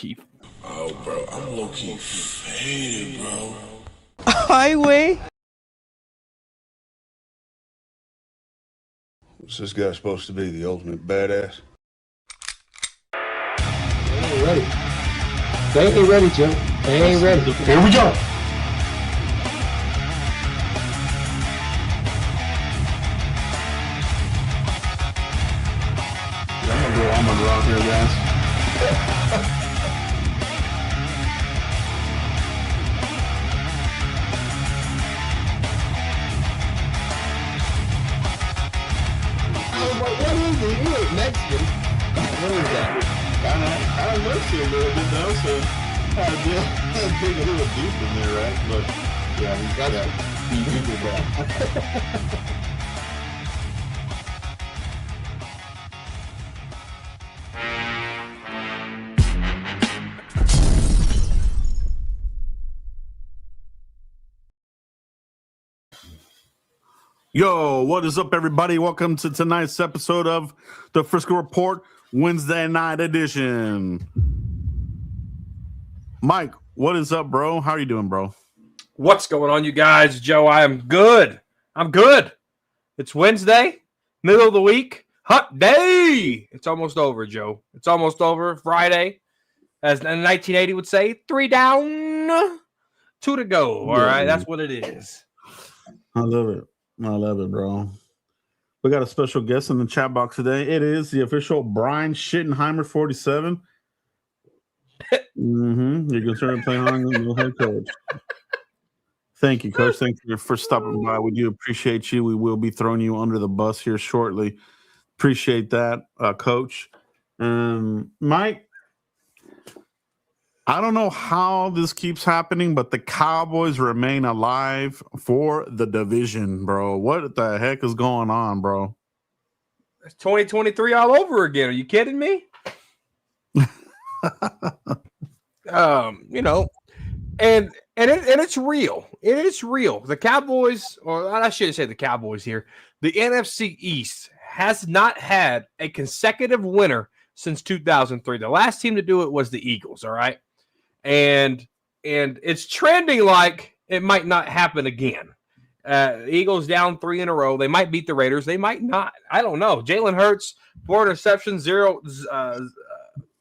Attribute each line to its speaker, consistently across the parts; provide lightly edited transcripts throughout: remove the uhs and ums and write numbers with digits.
Speaker 1: key.
Speaker 2: Oh, bro, I'm low-key faded, bro.
Speaker 3: Highway.
Speaker 4: What's this guy supposed to be, the ultimate badass?
Speaker 5: They ain't ready. They ain't ready, Jim. They ain't ready. Here we go.
Speaker 1: I'm gonna go out here, guys.
Speaker 5: What is it? You look Mexican. What is that?
Speaker 6: I looked a little bit though, so I dig a little deep in there, right? But yeah, he did that.
Speaker 1: Yo, what is up, everybody? Welcome to tonight's episode of the Frisco Report Wednesday night edition. Mike, what is up, bro? How are you doing, bro?
Speaker 3: What's going on, you guys? Joe, I am good. I'm good. It's Wednesday, middle of the week, hot day. It's almost over, Joe. It's almost over. Friday, as 1980 would say, 3 down, 2 to go. All right, that's what it is.
Speaker 1: I love it. I love it, bro. We got a special guest in the chat box today. It is the official Brian Schittenheimer 47. You're concerned with playing on the head coach. Thank you, Coach. Thank you for stopping by. We do appreciate you. We will be throwing you under the bus here shortly. Appreciate that, Coach. Mike, I don't know how this keeps happening, but the Cowboys remain alive for the division, bro. What the heck is going on, bro?
Speaker 3: It's 2023 all over again. Are you kidding me? And it's real. It is real. The Cowboys, or I shouldn't say the Cowboys here. The NFC East has not had a consecutive winner since 2003. The last team to do it was the Eagles. All right. And it's trending like it might not happen again. Eagles down 3 in a row. They might beat the Raiders. They might not. I don't know. Jalen Hurts, 4 interceptions,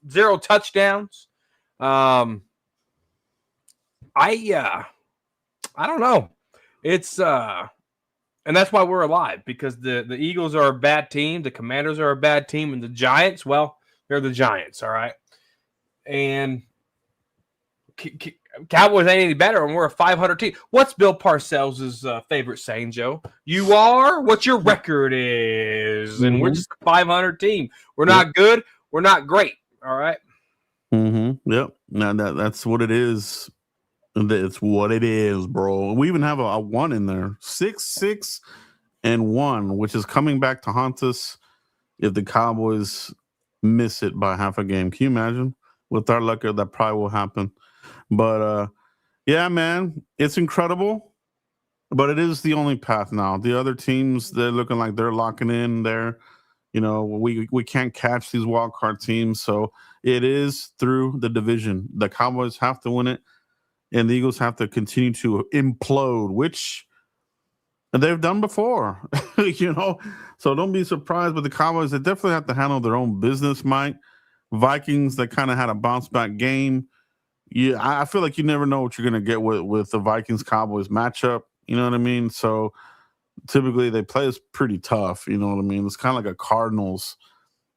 Speaker 3: zero touchdowns. I don't know. It's and that's why we're alive, because the Eagles are a bad team, the Commanders are a bad team, and the Giants, well, they're the Giants, all right. And Cowboys ain't any better, and we're a 500 team. What's Bill Parcells' favorite saying, Joe? You are what your record is, and we're just a 500 team. We're not good. We're not great. All right.
Speaker 1: Yep. Now that's what it is. It's what it is, bro. We even have a 1 in there. 6-6-1, which is coming back to haunt us if the Cowboys miss it by half a game. Can you imagine? With our luck, that probably will happen. But yeah, man, it's incredible. But it is the only path now. The other teams, they're looking like they're locking in there. You know, we can't catch these wild card teams. So it is through the division. The Cowboys have to win it, and the Eagles have to continue to implode, which they've done before. You know, so don't be surprised. But the Cowboys, they definitely have to handle their own business, Mike. Vikings, they kind of had a bounce back game. Yeah, I feel like you never know what you're going to get with the Vikings-Cowboys matchup. You know what I mean? So typically they play us pretty tough. You know what I mean? It's kind of like a Cardinals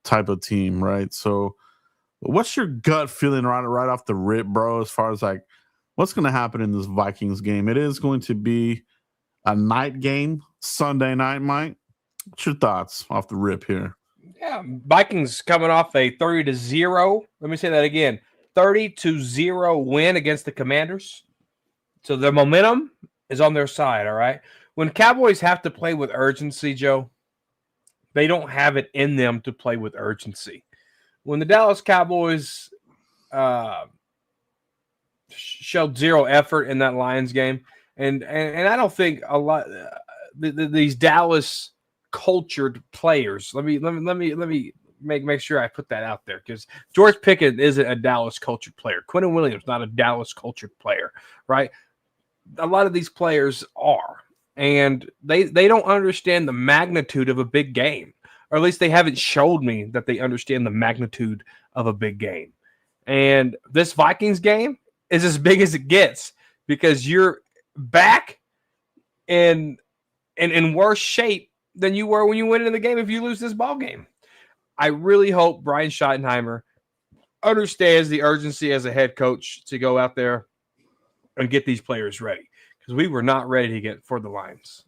Speaker 1: type of team, right? So what's your gut feeling right off the rip, bro, as far as like what's going to happen in this Vikings game? It is going to be a night game, Sunday night, Mike. What's your thoughts off the rip here?
Speaker 3: Yeah, Vikings coming off a 30-0. Let me say that again. 30-0 win against the Commanders. So their momentum is on their side, all right? When Cowboys have to play with urgency, Joe, they don't have it in them to play with urgency. When the Dallas Cowboys showed zero effort in that Lions game, and I don't think a lot these Dallas cultured players. Let me make sure I put that out there because George Pickens isn't a Dallas cultured player. Quinnen Williams not a Dallas cultured player, right? A lot of these players are, and they don't understand the magnitude of a big game, or at least they haven't showed me that they understand the magnitude of a big game. And this Vikings game is as big as it gets because you're back in worse shape than you were when you went into the game if you lose this ball game. I really hope Brian Schottenheimer understands the urgency as a head coach to go out there and get these players ready because we were not ready to get for the Lions.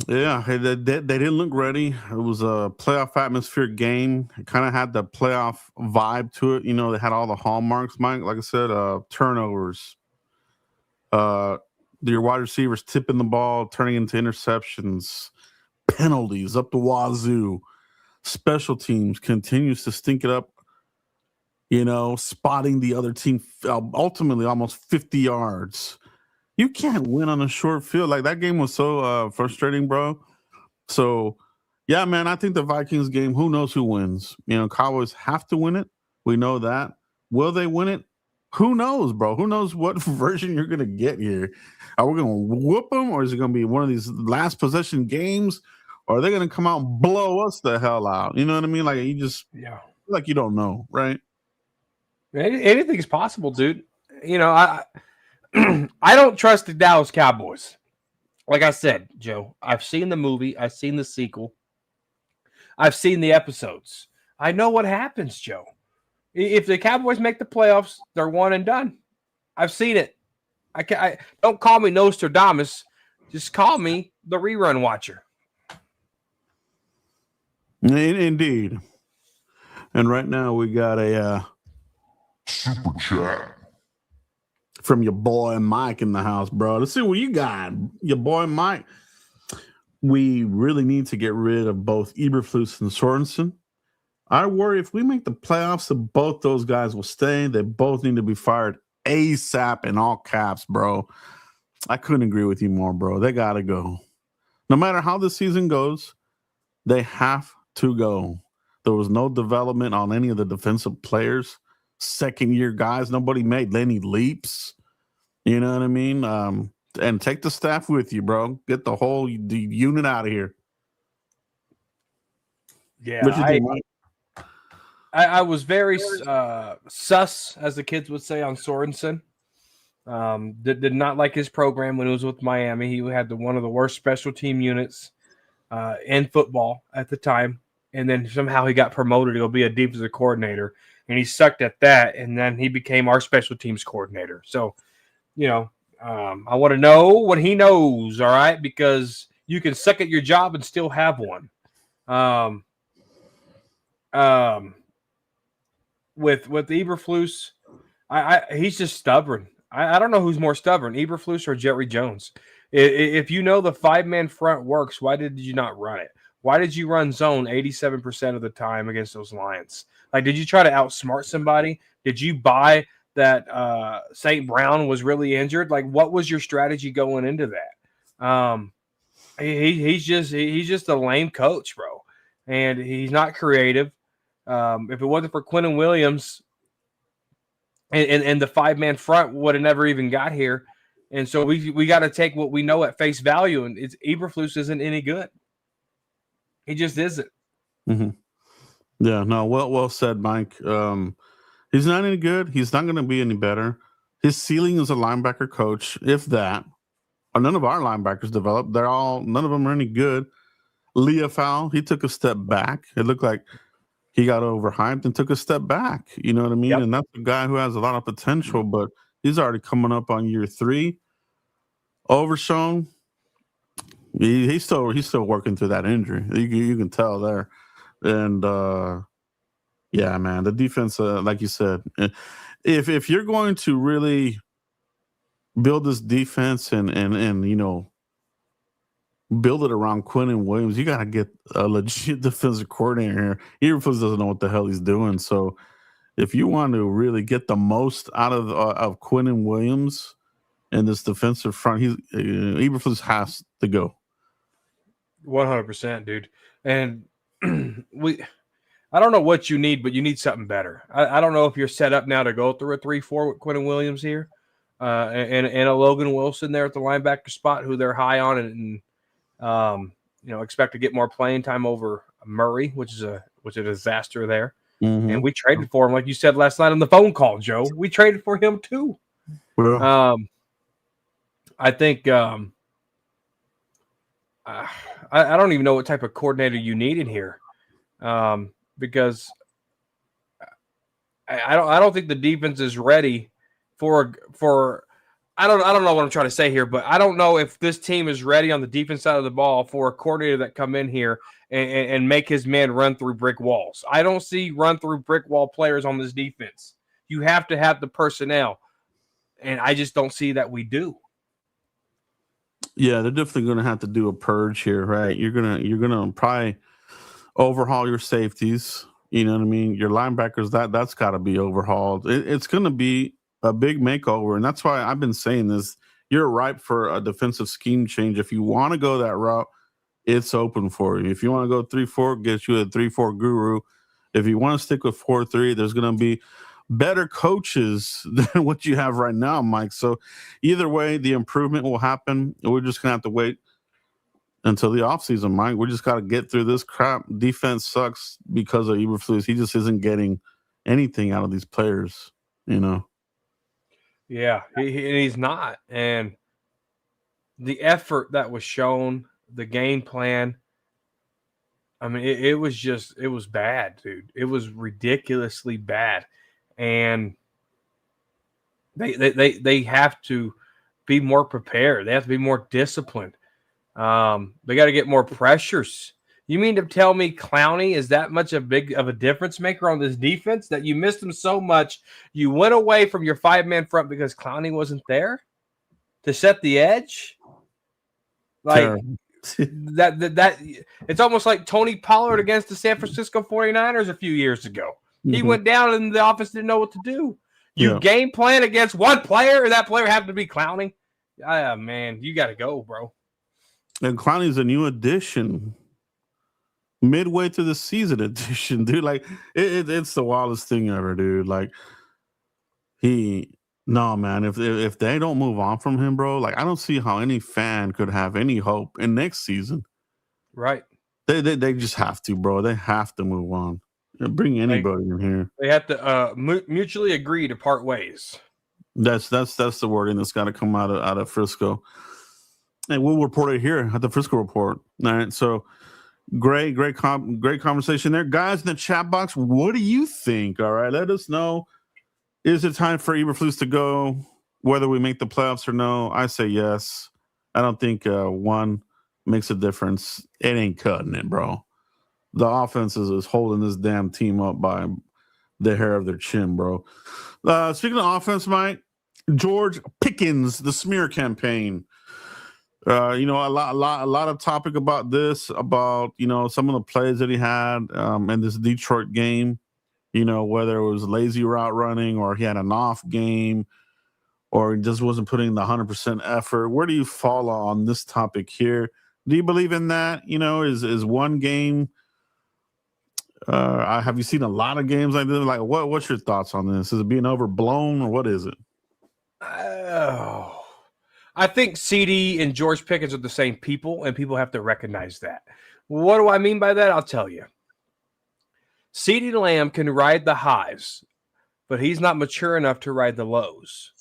Speaker 1: Yeah, they didn't look ready. It was a playoff atmosphere game. It kind of had the playoff vibe to it. You know, they had all the hallmarks, Mike. Like I said, turnovers, your wide receivers tipping the ball, turning into interceptions, penalties up the wazoo. Special teams continues to stink it up, you know, spotting the other team ultimately almost 50 yards. You can't win on a short field. Like, that game was so frustrating, bro. So, yeah, man, I think the Vikings game, who knows who wins? You know, Cowboys have to win it. We know that. Will they win it? Who knows, bro? Who knows what version you're going to get here? Are we going to whoop them, or is it going to be one of these last possession games? Or are they going to come out and blow us the hell out? You know what I mean? Like, you just like you don't know, right?
Speaker 3: Anything's possible, dude. You know, I don't trust the Dallas Cowboys. Like I said, Joe, I've seen the movie. I've seen the sequel. I've seen the episodes. I know what happens, Joe. If the Cowboys make the playoffs, they're one and done. I've seen it. I don't call me Nostradamus. Just call me the rerun watcher.
Speaker 1: Indeed. And right now we got a
Speaker 2: Super chat.
Speaker 1: from your boy Mike in the house, bro. Let's see what you got. Your boy Mike. We really need to get rid of both Eberflus and Sorensen. I worry if we make the playoffs that both those guys will stay. They both need to be fired ASAP in all caps, bro. I couldn't agree with you more, bro. They got to go. No matter how the season goes, they have to go. There was no development on any of the defensive players. Second-year guys, nobody made any leaps. You know what I mean? And take the staff with you, bro. Get the whole unit out of here.
Speaker 3: Yeah, I was very sus, as the kids would say, on Sorensen. Did not like his program when he was with Miami. He had one of the worst special team units in football at the time. And then somehow he got promoted to go be a defensive coordinator. And he sucked at that. And then he became our special teams coordinator. So, you know, I want to know what he knows, all right? Because you can suck at your job and still have one. With Eberflus, he's just stubborn. I don't know who's more stubborn, Eberflus or Jerry Jones. If you know the 5-man front works, why did you not run it? Why did you run zone 87% of the time against those Lions? Like, did you try to outsmart somebody? Did you buy that St. Brown was really injured? Like, what was your strategy going into that? He's just a lame coach, bro, and he's not creative. If it wasn't for Quinnen Williams and the 5-man front would have never even got here. And so we got to take what we know at face value, and it's Eberflus isn't any good. He just isn't.
Speaker 1: Mm-hmm. Yeah, no, well said, Mike. He's not any good. He's not going to be any better. His ceiling is a linebacker coach, if that. None of our linebackers developed. None of them are any good. Leafau, he took a step back. It looked like he got overhyped and took a step back. You know what I mean? Yep. And that's a guy who has a lot of potential, but he's already coming up on year 3. Overshown, he's still working through that injury. You can tell there. And yeah, man, the defense, like you said, if you're going to really build this defense and you know, build it around Quinnen Williams, you got to get a legit defensive coordinator here. Eberflus doesn't know what the hell he's doing. So if you want to really get the most out of Quinnen Williams in this defensive front, Eberflus has to go.
Speaker 3: 100%, dude. And I don't know what you need, but you need something better. I don't know if you're set up now to go through a 3-4 with Quentin Williams here, and a Logan Wilson there at the linebacker spot, who they're high on, and expect to get more playing time over Murray, which is a disaster there.
Speaker 1: Mm-hmm.
Speaker 3: And we traded for him, like you said last night on the phone call, Joe. We traded for him too.
Speaker 1: Well,
Speaker 3: I think I don't even know what type of coordinator you need in here, because I don't think the defense is ready for. I don't know what I'm trying to say here, but I don't know if this team is ready on the defense side of the ball for a coordinator that come in here and make his man run through brick walls. I don't see run through brick wall players on this defense. You have to have the personnel, and I just don't see that we do.
Speaker 1: yeah, they're definitely going to have to do a purge here, right? You're gonna probably overhaul your safeties. You know what I mean? Your linebackers, that's got to be overhauled. It's going to be a big makeover, and that's why I've been saying this. You're ripe for a defensive scheme change. If you want to go that route, it's open for you. If you want to go 3-4, get you a 3-4 guru. If you want to stick with 4-3, there's going to be better coaches than what you have right now, Mike. So either way, the improvement will happen. We're just going to have to wait until the offseason, Mike. We just got to get through this crap. Defense sucks because of Eberflus. He just isn't getting anything out of these players, you know?
Speaker 3: Yeah, he's not. And the effort that was shown, the game plan, I mean, it was bad, dude. It was ridiculously bad. And they have to be more prepared. They have to be more disciplined. They got to get more pressures. You mean to tell me Clowney is that much of a difference maker on this defense that you missed him so much you went away from your 5-man front because Clowney wasn't there to set the edge? Like that it's almost like Tony Pollard against the San Francisco 49ers a few years ago.
Speaker 1: Mm-hmm.
Speaker 3: He went down and the offense didn't know what to do. You game plan against one player, and that player happened to be Clowney. Man, you got to go, bro.
Speaker 1: And Clowney's a new addition. Midway through the season edition, dude. Like it's the wildest thing ever, dude. Like man, if they don't move on from him, bro, like I don't see how any fan could have any hope in next season.
Speaker 3: Right.
Speaker 1: They just have to, bro. They have to move on. Bring anybody in here.
Speaker 3: They have to mutually agree to part ways.
Speaker 1: That's the wording that's got to come out of Frisco. And we'll report it here at the Frisco Report. All right, so great conversation there. Guys in the chat box, what do you think? All right, let us know. Is it time for Eberflus to go, whether we make the playoffs or no? I say yes. I don't think one makes a difference. It ain't cutting it, bro. The offense is holding this damn team up by the hair of their chin, bro. Speaking of offense, Mike, George Pickens, the smear campaign. A lot of topic about this, about, some of the plays that he had in this Detroit game, whether it was lazy route running or he had an off game or he just wasn't putting the 100% effort. Where do you fall on this topic here? Do you believe in that? Is one game? Have you seen a lot of games like this? Like, what's your thoughts on this? Is it being overblown or what is it?
Speaker 3: I think CD and George Pickens are the same people, and people have to recognize that. What do I mean by that? I'll tell you. CD Lamb can ride the highs, but he's not mature enough to ride the lows.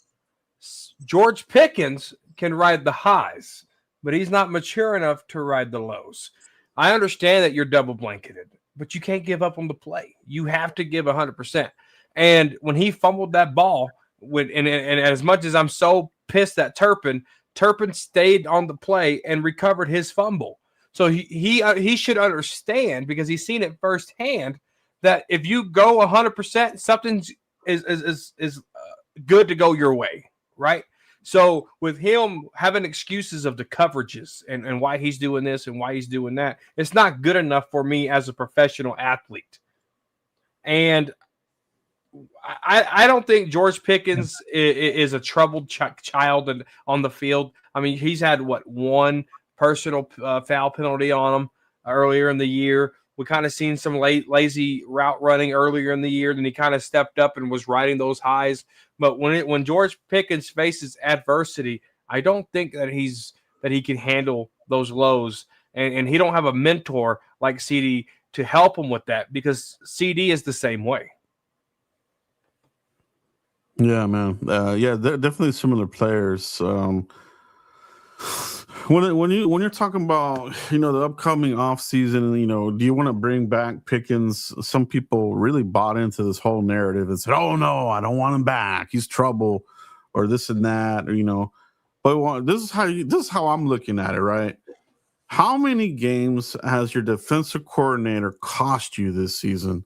Speaker 3: George Pickens can ride the highs, but he's not mature enough to ride the lows. I understand that you're double blanketed, but you can't give up on the play. You have to give 100%. And when he fumbled that ball, and as much as I'm so pissed at Turpin stayed on the play and recovered his fumble. So he should understand, because he's seen it firsthand, that if you go 100%, something is good to go your way, right? So with him having excuses of the coverages and why he's doing this and why he's doing that, it's not good enough for me as a professional athlete. And I don't think George Pickens is a troubled child on the field. I mean, he's had one personal foul penalty on him earlier in the year. we kind of seen some lazy route running earlier in the year. Then he kind of stepped up and was riding those highs. But when George Pickens faces adversity, I don't think that he can handle those lows, and he don't have a mentor like CD to help him with that, because CD is the same way.
Speaker 1: Yeah, man. Yeah, they're definitely similar players. When you're talking about the upcoming off season, do you want to bring back Pickens? Some people really bought into this whole narrative and said, "Oh no, I don't want him back. He's trouble," or this and that, But this is how I'm looking at it, right? How many games has your defensive coordinator cost you this season,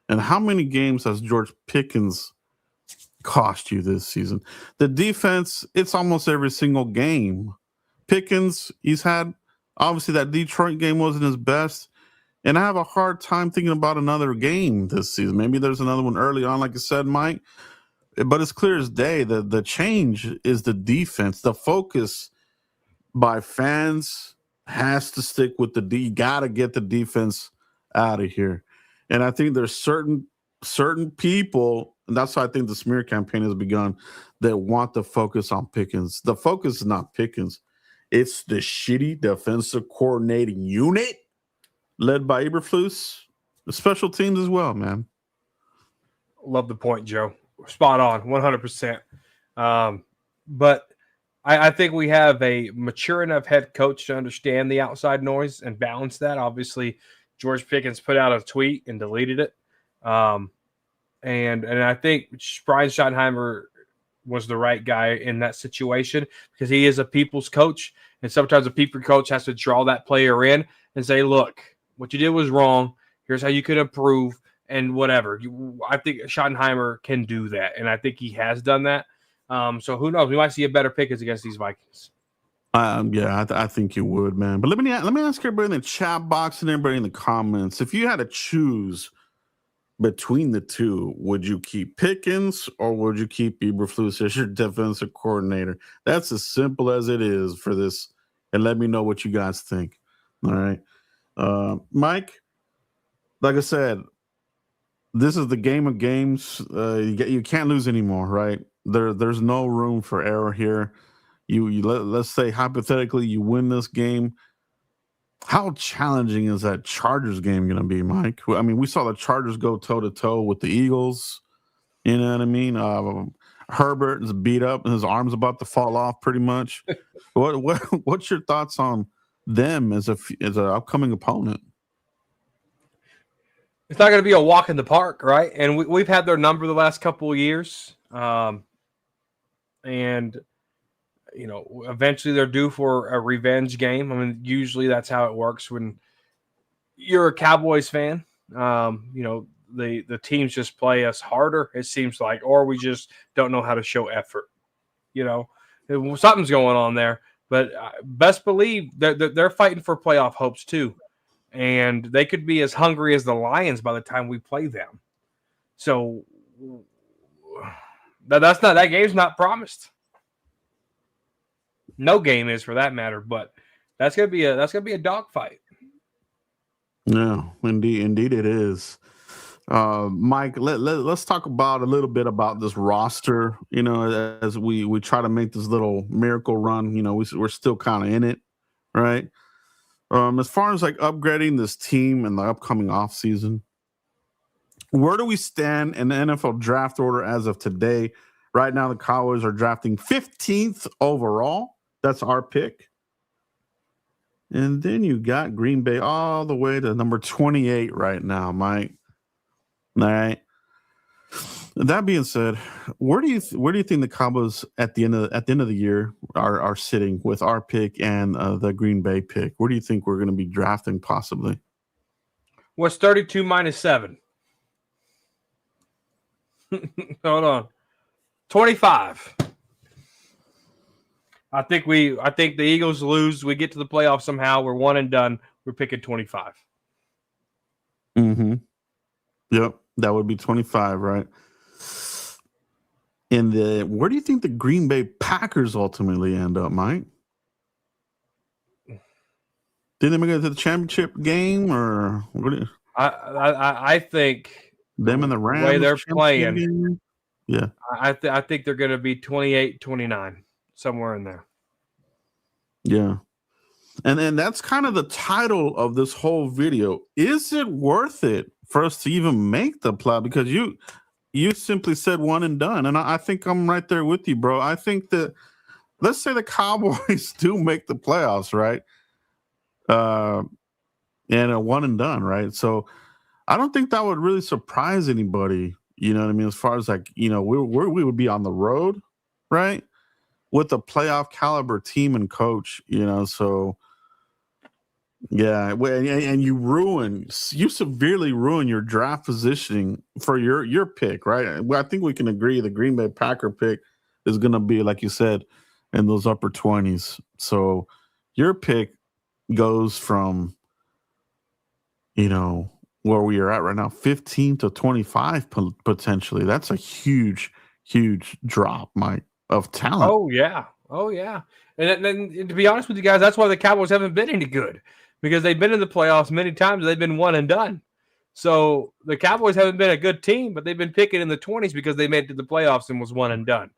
Speaker 1: and how many games has George Pickens cost you this season? The defense, it's almost every single game. Pickens, he's had, obviously that Detroit game wasn't his best, and I have a hard time thinking about another game this season. Maybe there's another one early on, like I said, Mike, but it's clear as day that the change is the defense. The focus by fans has to stick with you got to get the defense out of here. And I think there's certain people, and that's why I think the smear campaign has begun, that want to focus on Pickens. The focus is not Pickens. It's the shitty defensive coordinating unit led by Eberflus, the special teams as well, man.
Speaker 3: Love the point, Joe. Spot on, 100%. But I think we have a mature enough head coach to understand the outside noise and balance that. Obviously, George Pickens put out a tweet and deleted it. And I think Brian Schottenheimer was the right guy in that situation, because he is a people's coach. And sometimes a people coach has to draw that player in and say, look, what you did was wrong. Here's how you could improve and whatever. I think Schottenheimer can do that. And I think he has done that. So who knows? We might see a better Pickens against these Vikings.
Speaker 1: Yeah, I think you would, man. But let me ask everybody in the chat box and everybody in the comments, if you had to choose between the two, would you keep Pickens or would you keep Eberflus as your defensive coordinator? That's as simple as it is for this. And let me know what you guys think. All right. Mike, like I said, this is the game of games. You can't lose anymore, right? There's no room for error here. Let's say hypothetically you win this game. How challenging is that Chargers game going to be, Mike? I mean, we saw the Chargers go toe-to-toe with the Eagles. You know what I mean? Herbert is beat up and his arm's about to fall off pretty much. What's your thoughts on them as an upcoming opponent?
Speaker 3: It's not going to be a walk in the park, right? And we've had their number the last couple of years. And eventually they're due for a revenge game. I mean, usually that's how it works when you're a Cowboys fan. The teams just play us harder, it seems like, or we just don't know how to show effort. Something's going on there. But best believe they're fighting for playoff hopes too. And they could be as hungry as the Lions by the time we play them. So that game's not promised. No game is, for that matter, but that's gonna be a dogfight.
Speaker 1: No, indeed it is. Mike, let's talk about a little bit about this roster. As we try to make this little miracle run, we're still kind of in it, right? As far as like upgrading this team in the upcoming offseason, where do we stand in the NFL draft order as of today? Right now, the Cowboys are drafting 15th overall. That's our pick. And then you got Green Bay all the way to number 28 right now, Mike. All right. That being said, where do you think the Cowboys at the end of the year are sitting with our pick and the Green Bay pick? Where do you think we're going to be drafting possibly?
Speaker 3: What's 32 minus 7? Hold on. 25. I think the Eagles lose. We get to the playoffs somehow. We're one and done. We're picking 25.
Speaker 1: Mm-hmm. Yep, that would be 25, right? Where do you think the Green Bay Packers ultimately end up, Mike? Did they make it to the championship game, or what?
Speaker 3: I think
Speaker 1: Them and the
Speaker 3: the
Speaker 1: Rams
Speaker 3: way they're
Speaker 1: championship
Speaker 3: playing,
Speaker 1: game? Yeah.
Speaker 3: I think they're going to be 28-29, somewhere in there.
Speaker 1: Yeah. And that's kind of the title of this whole video. Is it worth it for us to even make the play? Because you simply said one and done. And I think I'm right there with you, bro. I think that, let's say the Cowboys do make the playoffs, right? And a one and done, right? So I don't think that would really surprise anybody. You know what I mean? As far as like, we would be on the road, right? With a playoff caliber team and coach, so yeah. And you severely ruin your draft positioning for your pick, right? Well, I think we can agree the Green Bay Packer pick is going to be, like you said, in those upper 20s. So your pick goes from, where we are at right now, 15 to 25 potentially. That's a huge, huge drop, Mike, of talent.
Speaker 3: Oh yeah. And to be honest with you guys, that's why the Cowboys haven't been any good, because they've been in the playoffs many times. They've been one and done. So the Cowboys haven't been a good team, but they've been picking in the 20s because they made it to the playoffs and was one and done.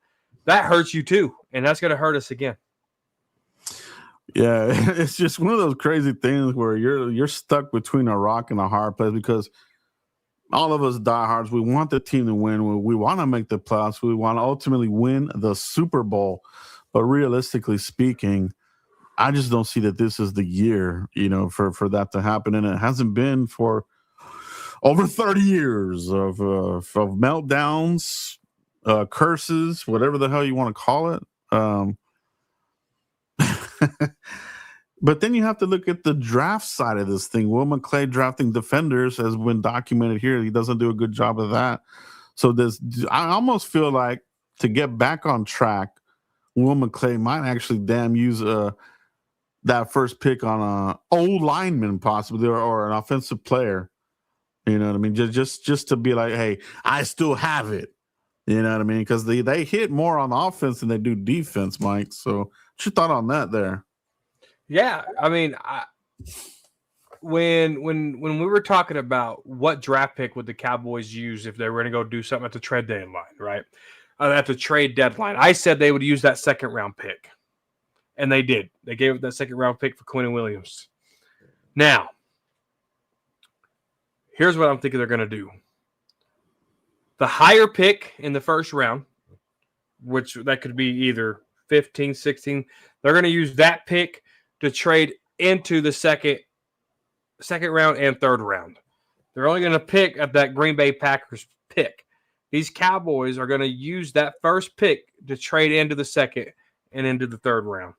Speaker 3: That hurts you too, and that's going to hurt us again.
Speaker 1: Yeah, it's just one of those crazy things where you're stuck between a rock and a hard place, because all of us diehards, we want the team to win. We want to make the playoffs. We want to ultimately win the Super Bowl. But realistically speaking, I just don't see that this is the year, for that to happen. And it hasn't been for over 30 years of meltdowns, curses, whatever the hell you want to call it. But then you have to look at the draft side of this thing. Will McClay drafting defenders has been documented here. He doesn't do a good job of that. So I almost feel like, to get back on track, Will McClay might actually use that first pick on a old lineman possibly, or an offensive player. You know what I mean? Just to be like, hey, I still have it. You know what I mean? Because they hit more on offense than they do defense, Mike. So what's your thought on that there?
Speaker 3: Yeah, I mean, when we were talking about what draft pick would the Cowboys use if they were going to go do something at the trade deadline, right? At the trade deadline, I said they would use that second round pick, and they did. They gave up that second round pick for Quentin Williams. Now, here's what I'm thinking they're going to do. The higher pick in the first round, which that could be either 15, 16, they're going to use that pick to trade into the second round and third round. They're only going to pick at that Green Bay Packers pick. These Cowboys are going to use that first pick to trade into the second and into the third round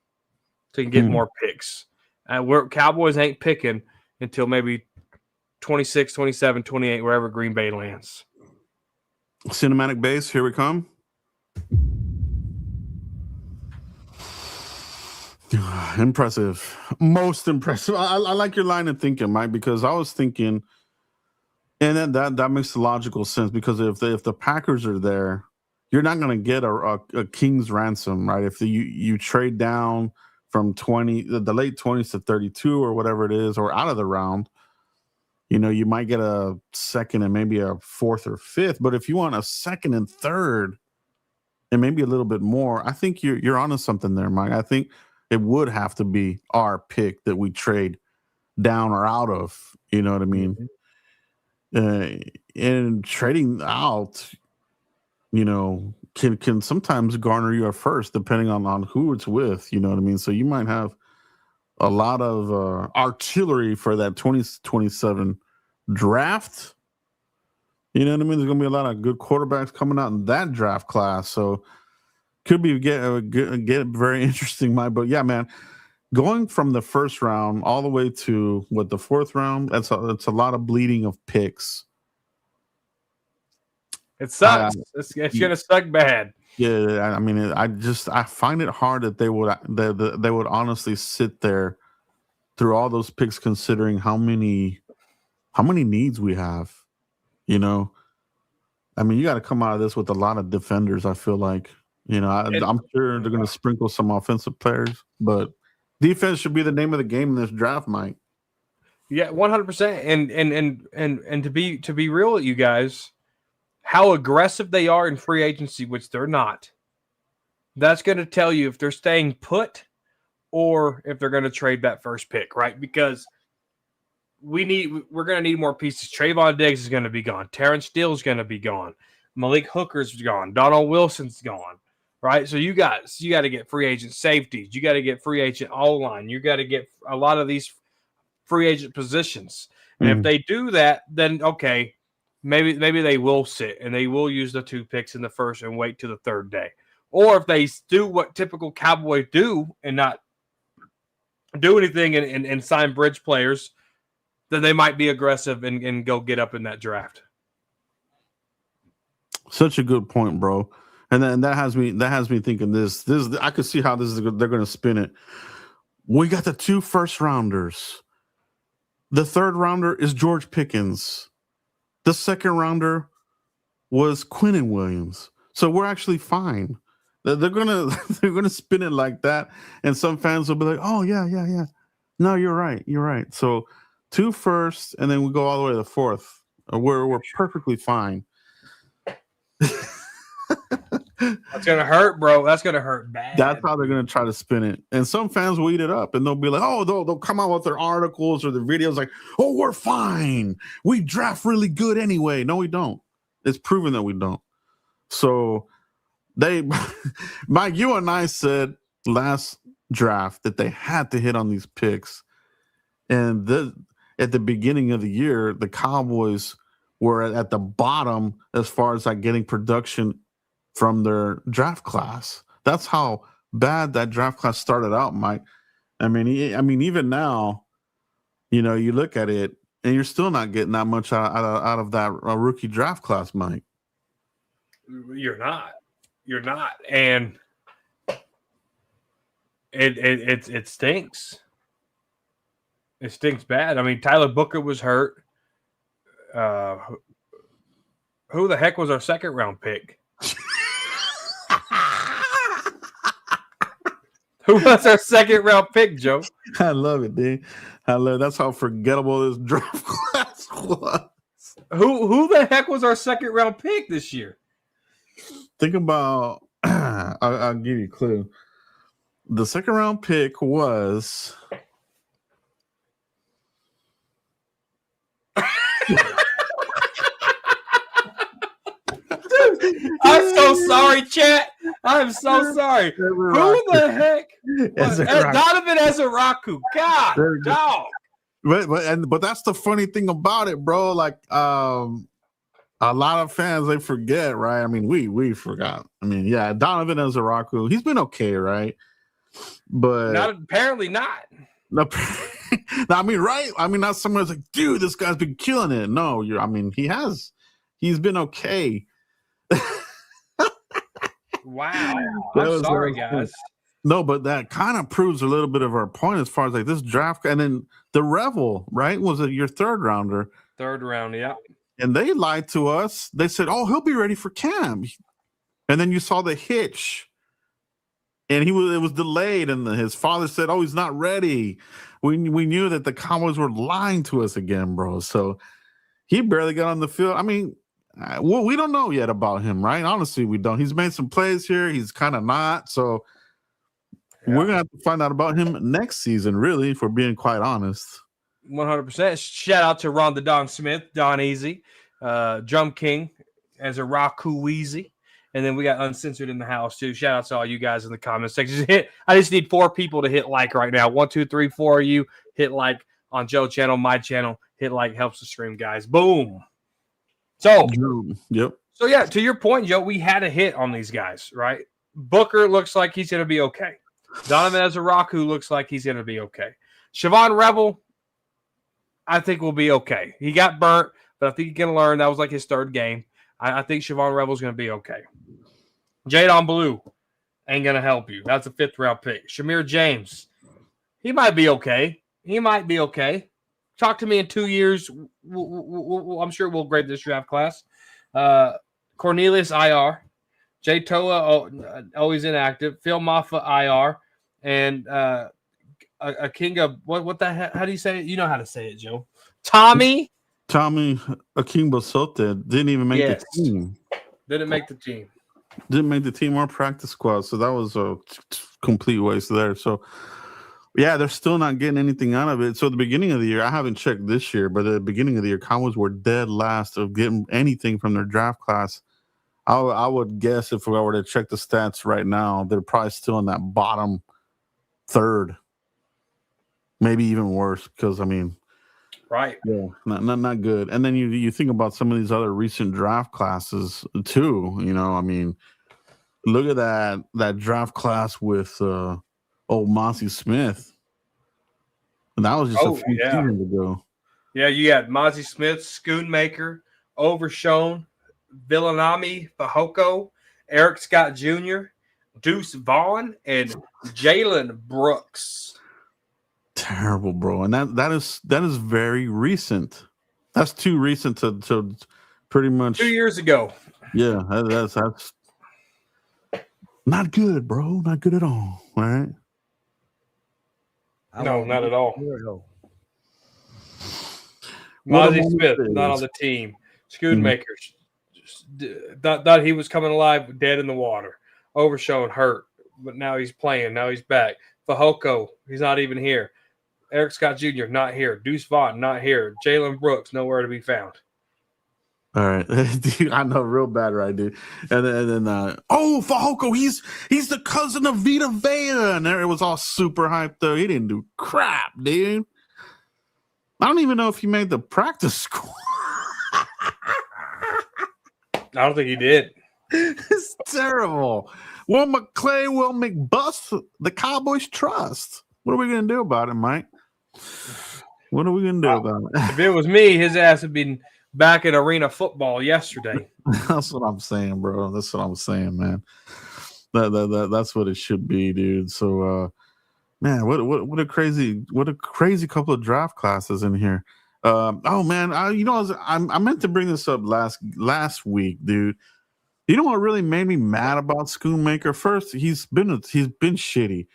Speaker 3: to get more picks. Cowboys ain't picking until maybe 26, 27, 28, wherever Green Bay lands.
Speaker 1: Cinematic base, here we come. Impressive. Most impressive. I like your line of thinking, Mike, because I was thinking, and that makes logical sense, because if the Packers are there, you're not going to get a king's ransom, right? If you trade down from the late 20s to 32 or whatever it is, or out of the round, you might get a second and maybe a fourth or fifth. But if you want a second and third and maybe a little bit more, I think you're onto something there, Mike. I think it would have to be our pick that we trade down or out of. You know what I mean? And trading out, can sometimes garner you a first, depending on who it's with. You know what I mean? So you might have a lot of artillery for that 2027 draft. You know what I mean? There's going to be a lot of good quarterbacks coming out in that draft class. So could be get very interesting, Mike. But yeah, man, going from the first round all the way to the fourth round, that's a lot of bleeding of picks.
Speaker 3: It sucks. It's gonna suck bad.
Speaker 1: Yeah, I mean, I find it hard that they would honestly sit there through all those picks, considering how many needs we have. I mean, you got to come out of this with a lot of defenders. I feel like, I'm sure they're going to sprinkle some offensive players, but Defense should be the name of the game in this draft, Mike.
Speaker 3: Yeah, 100%. And to be real with you guys, how aggressive they are in free agency, which they're not. That's going to tell you if they're staying put or if they're going to trade that first pick, right? Because we're going to need more pieces. Trayvon Diggs is going to be gone. Terrence Steele is going to be gone. Malik Hooker's gone. Donald Wilson's gone, right? So you got to get free agent safeties. You got to get free agent O-line. You got to get a lot of these free agent positions. And if they do that, then okay, maybe they will sit and they will use the 2 picks in the first and wait till the 3rd day. Or if they do what typical Cowboys do and not do anything and sign bridge players, then they might be aggressive and go get up in that draft.
Speaker 1: Such a good point, bro. And then that has me thinking this I could see how they're going to spin it. We got the 2 first-rounders. The 3rd rounder is George Pickens. The 2nd rounder was Quinnen Williams. So we're actually fine. They're gonna spin it like that, and some fans will be like, "Oh yeah. No, you're right. So 2 firsts, and then we go all the way to the 4th. We're perfectly fine."
Speaker 3: That's gonna hurt, bro. That's gonna hurt bad.
Speaker 1: That's how they're gonna try to spin it, and some fans will eat it up, and they'll be like, "Oh, they'll come out with their articles or the videos like, oh, we're fine. We draft really good anyway." No, we don't. It's proven that we don't. So. Mike, you and I said last draft that they had to hit on these picks. And at the beginning of the year, the Cowboys were at the bottom as far as like getting production from their draft class. That's how bad that draft class started out, Mike. I mean, even now, you look at it and you're still not getting that much out of that rookie draft class, Mike.
Speaker 3: You're not. And it stinks. It stinks bad. I mean, Tyler Booker was hurt. Who the heck was our 2nd round pick? Who was our 2nd round pick, Joe?
Speaker 1: I love it, dude. That's how forgettable this draft class was.
Speaker 3: Who the heck was our 2nd round pick this year?
Speaker 1: Think about, I'll give you a clue. The 2nd round pick was.
Speaker 3: I'm so sorry, chat. I'm so sorry. Who the heck? Donovan Ezeraku. God, dog.
Speaker 1: But that's the funny thing about it, bro. Like, a lot of fans, they forget, right? I mean, we forgot. I mean, yeah, Donovan Ezeraku, he's been okay, right? But
Speaker 3: apparently not.
Speaker 1: No, I mean, right? I mean, not someone that's like, dude, this guy's been killing it. No, he has. He's been okay.
Speaker 3: Wow. I'm sorry, guys.
Speaker 1: No, but that kind of proves a little bit of our point as far as like this draft. And then the Revel, right? Was it your 3rd rounder?
Speaker 3: 3rd round, yeah.
Speaker 1: And they lied to us. They said, "Oh, he'll be ready for camp." And then you saw the hitch, and it was delayed. And his father said, "Oh, he's not ready." We knew that the Cowboys were lying to us again, bro. So he barely got on the field. I mean, we don't know yet about him, right? Honestly, we don't. He's made some plays here. He's kind of not. So we're gonna have to find out about him next season, really, if we're being quite honest.
Speaker 3: 100%. Shout out to Ron the Don Smith, Don Easy, Drum King, as a Raku Easy. And then we got Uncensored in the house, too. Shout out to all you guys in the comment section. I just need 4 people to hit like right now. 1, 2, 3, 4 of you. Hit like on Joe's channel, my channel. Hit like, helps the stream, guys. Boom. So,
Speaker 1: yep.
Speaker 3: So, yeah, to your point, Joe, we had a hit on these guys, right? Booker looks like he's going to be okay. Donovan Ezeraku looks like he's going to be okay. Siobhan Revel, I think will be okay. He got burnt, but I think he can learn. That was like his 3rd game. I think Siobhan Revel's going to be okay. Jadon Blue ain't going to help you. That's a 5th round pick. Shamir James, he might be okay. Talk to me in 2 years. I'm sure we'll grade this draft class. Cornelius IR. Jay Toa, always inactive. Phil Maffa IR. And Akinga. What the heck? How do you say it? You know how to say it, Joe. Tommy
Speaker 1: Akingbasota didn't even make
Speaker 3: Yes.
Speaker 1: the team.
Speaker 3: Didn't make the team.
Speaker 1: Didn't make the team or practice squad, so that was a complete waste there. So, yeah, they're still not getting anything out of it. So, at the beginning of the year, I haven't checked this year, but at the beginning of the year, Cowboys were dead last of getting anything from their draft class. I would guess if I were to check the stats right now, they're probably still in that bottom third, maybe even worse. Because I mean,
Speaker 3: Right.
Speaker 1: yeah, not good. And then you think about some of these other recent draft classes too. You know, I mean, look at that draft class with old Mossy Smith, and that was just a few seasons ago.
Speaker 3: Yeah, you got Mozzie Smith, Schoonmaker, Overshown, Villanami, Fahoko, Eric Scott Jr., Deuce Vaughn, and Jalen Brooks.
Speaker 1: Terrible, bro. And that is very recent. That's too recent to pretty much
Speaker 3: 2 years ago.
Speaker 1: Yeah, that's not good, bro. Not good at all. All right.
Speaker 3: No, not at all.
Speaker 1: What
Speaker 3: Mozzie
Speaker 1: a
Speaker 3: Smith,
Speaker 1: moment it
Speaker 3: not
Speaker 1: is.
Speaker 3: on the team. Schoonmaker, thought he was coming alive, dead in the water. Overshown, hurt, but now he's playing. Now he's back. Fahoko, he's not even here. Eric Scott Jr., not here. Deuce Vaughn, not here. Jalen Brooks, nowhere to be found.
Speaker 1: All right, dude, I know real bad, right, dude. And then Fahoko, he's the cousin of Vita Vea, and there it was all super hyped though. He didn't do crap, dude. I don't even know if he made the practice squad.
Speaker 3: I don't think he did.
Speaker 1: It's terrible. Will McClay will McBust the Cowboys trust. What are we gonna do about it, Mike? What are we gonna do about it?
Speaker 3: If it was me, his ass would been back in arena football yesterday.
Speaker 1: That's what I'm saying, bro. That's what I'm saying, man. That's what it should be, dude. So, man, what a crazy couple of draft classes in here. Oh man, I meant to bring this up last week, dude. You know what really made me mad about Schoonmaker? First, he's been shitty,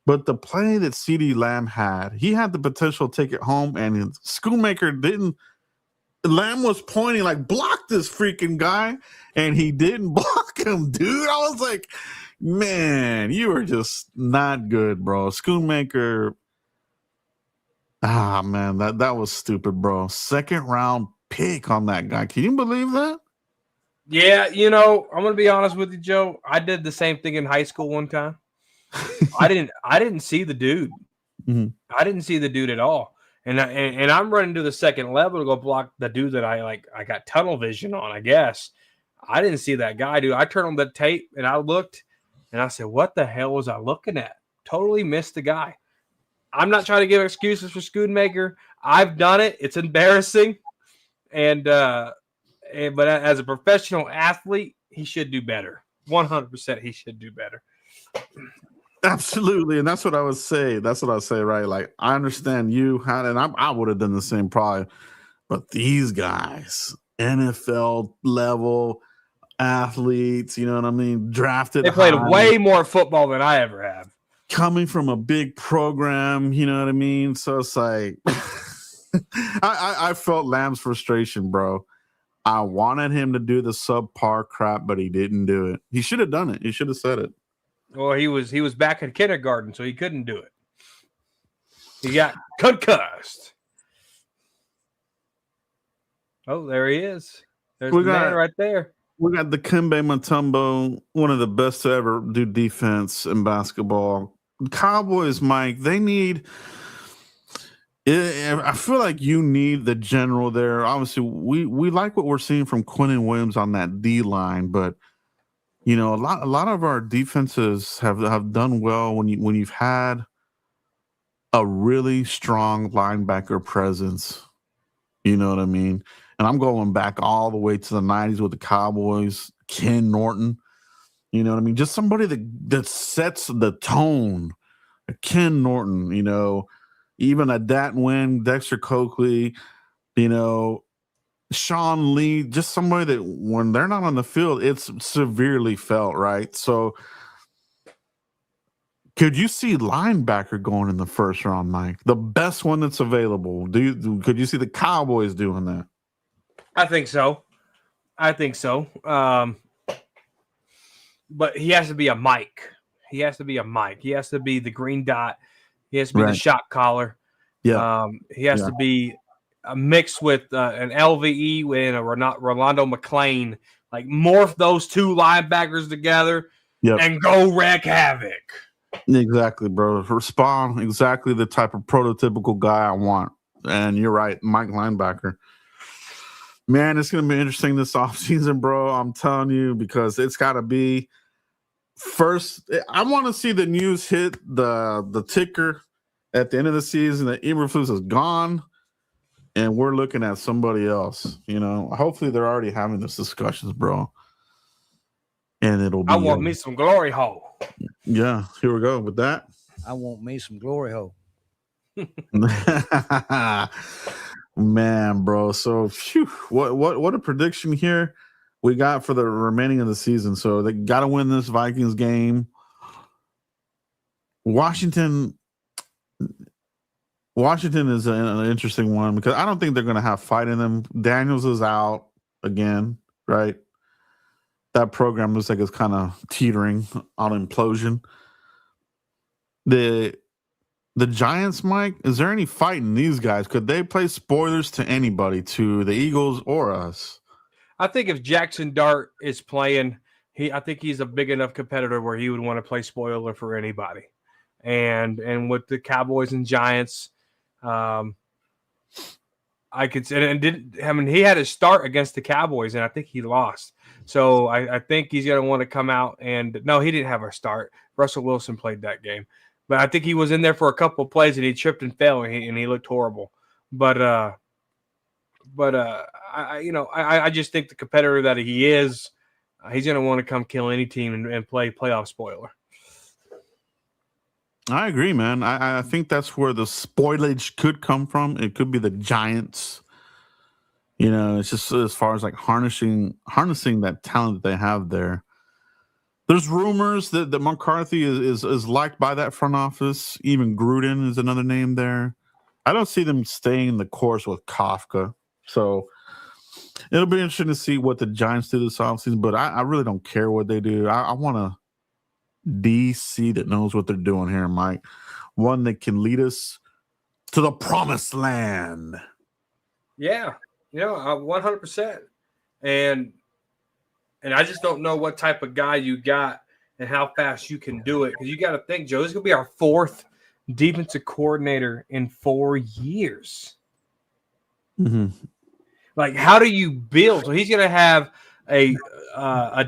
Speaker 1: but the play that CeeDee Lamb had, he had the potential to take it home, and Schoonmaker didn't. Lamb was pointing like, block this freaking guy, and he didn't block him, dude. I was like, man, you are just not good, bro. Schoonmaker, man, that was stupid, bro. Second round pick on that guy. Can you believe that?
Speaker 3: Yeah, I'm gonna be honest with you, Joe. I did the same thing in high school one time. I didn't see the dude.
Speaker 1: Mm-hmm.
Speaker 3: I didn't see the dude at all. And I'm running to the second level to go block the dude that I got tunnel vision on, I guess. I didn't see that guy, dude. I turned on the tape and I looked and I said, what the hell was I looking at? Totally missed the guy. I'm not trying to give excuses for Schoonmaker. I've done it. It's embarrassing. But as a professional athlete, he should do better. 100% he should do better.
Speaker 1: Absolutely, and that's what I would say. That's what I say, right? Like, I understand you had, and I would have done the same probably, but these guys, NFL level athletes, you know what I mean? Drafted,
Speaker 3: They played
Speaker 1: high,
Speaker 3: way more football than I ever have.
Speaker 1: coming from a big program, you know what I mean? So it's like, I felt Lamb's frustration, bro. I wanted him to do the subpar crap, but he didn't do it. He should have done it. He should have said it.
Speaker 3: Well, he was back in kindergarten, so he couldn't do it. He got concussed. Oh, there he is. There's the man right there.
Speaker 1: We got the Dikembe Mutombo, one of the best to ever do defense in basketball. Cowboys, Mike, they need. I feel like you need the general there. Obviously, we like what we're seeing from Quinnen Williams on that D line, but a lot of our defenses have done well when you've had a really strong linebacker presence. You know what I mean? And I'm going back all the way to the 90s with the Cowboys, Ken Norton. You know what I mean? Just somebody that sets the tone. Ken Norton, even a Dat Nguyen, Dexter Coakley, Sean Lee, just somebody that when they're not on the field, it's severely felt, right? So Could you see linebacker going in the first round, Mike? The best one that's available. Could you see the Cowboys doing that?
Speaker 3: I think so. But he has to be a Mike. He has to be the green dot. He has to be the shot collar.
Speaker 1: Yeah.
Speaker 3: He has to be mixed with an LVE and a Rolando McClain. Like morph those two linebackers together and go wreak havoc.
Speaker 1: Exactly, bro. Respond exactly the type of prototypical guy I want. And you're right, Mike linebacker. Man, it's going to be interesting this offseason, bro. I'm telling you, because it's got to be first. I want to see the news hit the ticker at the end of the season that Eberflus is gone and we're looking at somebody else. You know, hopefully they're already having these discussions, bro. And it'll be.
Speaker 3: I want me some glory hole.
Speaker 1: Yeah, here we go with that.
Speaker 7: I want me some glory hole.
Speaker 1: Man, bro. So, what a prediction here we got for the remaining of the season. So they got to win this Vikings game. Washington is an interesting one because I don't think they're going to have fight in them. Daniels is out again, right? That program looks like it's kind of teetering on implosion. The Giants, Mike, is there any fight in these guys? Could they play spoilers to anybody, to the Eagles or us?
Speaker 3: I think if Jackson Dart is playing, I think he's a big enough competitor where he would want to play spoiler for anybody. And with the Cowboys and Giants, I could say, he had his start against the Cowboys, and I think he lost. So I think he's going to want to come out and no, he didn't have a start. Russell Wilson played that game. But I think he was in there for a couple of plays and he tripped and fell and he looked horrible. But I just think the competitor that he is, he's going to want to come kill any team and play playoff spoiler.
Speaker 1: I agree, man. I think that's where the spoilage could come from. It could be the Giants. You know, it's just as far as like harnessing that talent that they have there. There's rumors that McCarthy is liked by that front office. Even Gruden is another name there. I don't see them staying the course with Kafka. So it'll be interesting to see what the Giants do this offseason, but I really don't care what they do. I want a DC that knows what they're doing here, Mike. One that can lead us to the promised land.
Speaker 3: Yeah, 100%. And I just don't know what type of guy you got and how fast you can do it. Because you got to think, Joe, this is going to be our fourth defensive coordinator in 4 years.
Speaker 1: Mm-hmm.
Speaker 3: Like, how do you build? So he's going to have a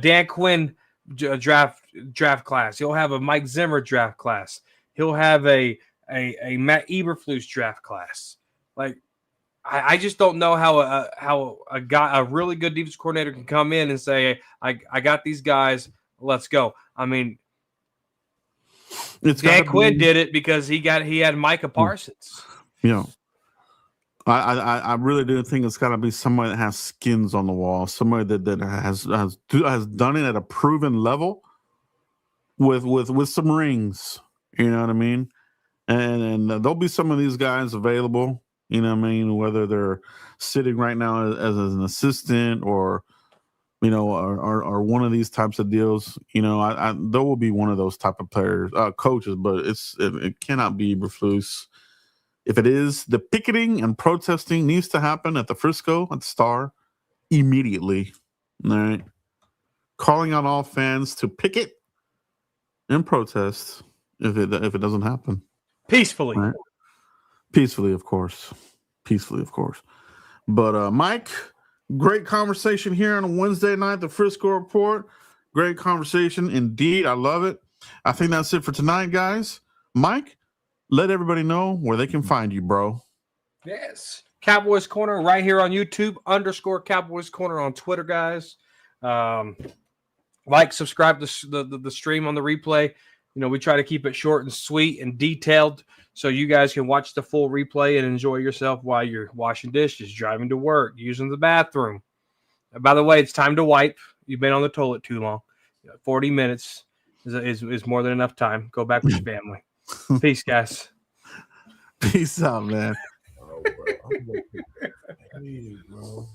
Speaker 3: Dan Quinn draft class. He'll have a Mike Zimmer draft class. He'll have a Matt Eberflus draft class. Like, I just don't know how a really good defense coordinator can come in and say, I got these guys, let's go. I mean, Dan Quinn did it because he had Micah Parsons.
Speaker 1: I really do think it's got to be somebody that has skins on the wall, somebody that has done it at a proven level with some rings. You know what I mean? And there'll be some of these guys available. You know what I mean? Whether they're sitting right now as an assistant or, or one of these types of deals, there will be one of those type of players, coaches, but it cannot be Eberflus. If it is, the picketing and protesting needs to happen at the Frisco, at the Star, immediately. All right. Calling on all fans to picket and protest if it doesn't happen.
Speaker 3: Peacefully.
Speaker 1: Right? Peacefully, of course. But, Mike, great conversation here on a Wednesday night, the Frisco Report. Great conversation indeed. I love it. I think that's it for tonight, guys. Mike, let everybody know where they can find you, bro.
Speaker 3: Yes. Cowboys Corner right here on YouTube, _Cowboys Corner on Twitter, guys. Subscribe to the stream on the replay. We try to keep it short and sweet and detailed so you guys can watch the full replay and enjoy yourself while you're washing dishes, driving to work, using the bathroom. And by the way, it's time to wipe. You've been on the toilet too long. 40 minutes. is more than enough time. Go back with your family. Peace, guys.
Speaker 1: Peace out, man.
Speaker 6: Oh, bro. I'm looking faded, bro.